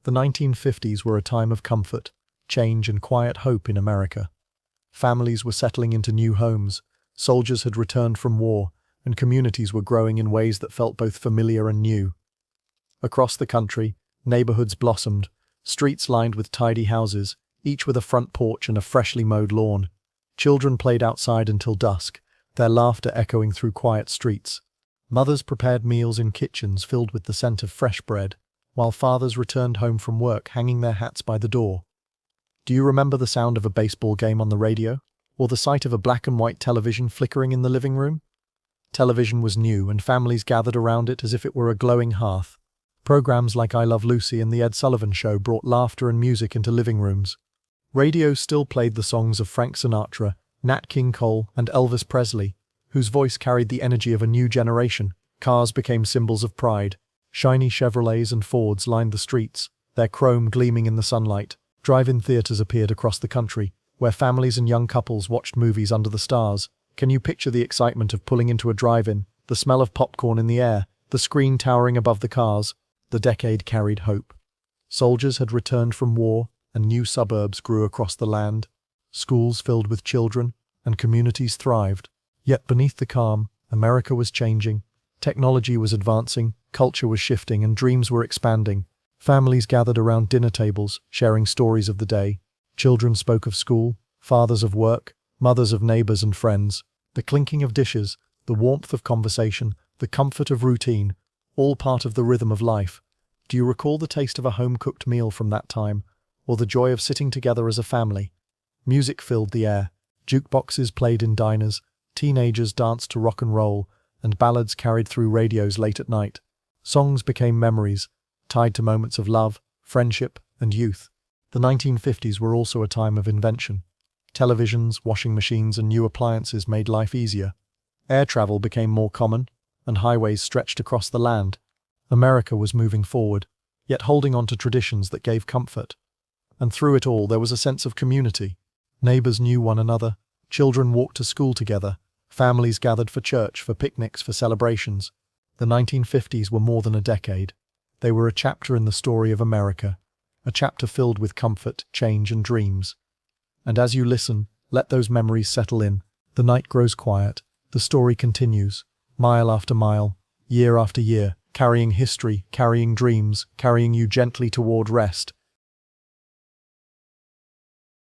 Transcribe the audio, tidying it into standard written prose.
The 1950s were a time of comfort, change and quiet hope in America. Families were settling into new homes, soldiers had returned from war, and communities were growing in ways that felt both familiar and new. Across the country, neighborhoods blossomed, streets lined with tidy houses, each with a front porch and a freshly mowed lawn. Children played outside until dusk, their laughter echoing through quiet streets. Mothers prepared meals in kitchens filled with the scent of fresh bread, while fathers returned home from work hanging their hats by the door. Do you remember the sound of a baseball game on the radio? Or the sight of a black and white television flickering in the living room? Television was new, and families gathered around it as if it were a glowing hearth. Programs like I Love Lucy and The Ed Sullivan Show brought laughter and music into living rooms. Radio still played the songs of Frank Sinatra, Nat King Cole, and Elvis Presley, whose voice carried the energy of a new generation. Cars became symbols of pride. Shiny Chevrolets and Fords lined the streets, their chrome gleaming in the sunlight. Drive-in theaters appeared across the country, where families and young couples watched movies under the stars. Can you picture the excitement of pulling into a drive-in, the smell of popcorn in the air, the screen towering above the cars? The decade carried hope. Soldiers had returned from war, and new suburbs grew across the land. Schools filled with children, and communities thrived. Yet beneath the calm, America was changing. Technology was advancing, culture was shifting, and dreams were expanding. Families gathered around dinner tables, sharing stories of the day. Children spoke of school, fathers of work, mothers of neighbors and friends. The clinking of dishes, the warmth of conversation, the comfort of routine, all part of the rhythm of life. Do you recall the taste of a home-cooked meal from that time, or the joy of sitting together as a family? Music filled the air. Jukeboxes played in diners, teenagers danced to rock and roll, and ballads carried through radios late at night. Songs became memories, tied to moments of love, friendship, and youth. The 1950s were also a time of invention. Televisions, washing machines, and new appliances made life easier. Air travel became more common, and highways stretched across the land. America was moving forward, yet holding on to traditions that gave comfort. And through it all, there was a sense of community. Neighbors knew one another, children walked to school together, families gathered for church, for picnics, for celebrations. The 1950s were more than a decade. They were a chapter in the story of America, a chapter filled with comfort, change, and dreams. And as you listen, let those memories settle in. The night grows quiet, the story continues, mile after mile, year after year, carrying history, carrying dreams, carrying you gently toward rest.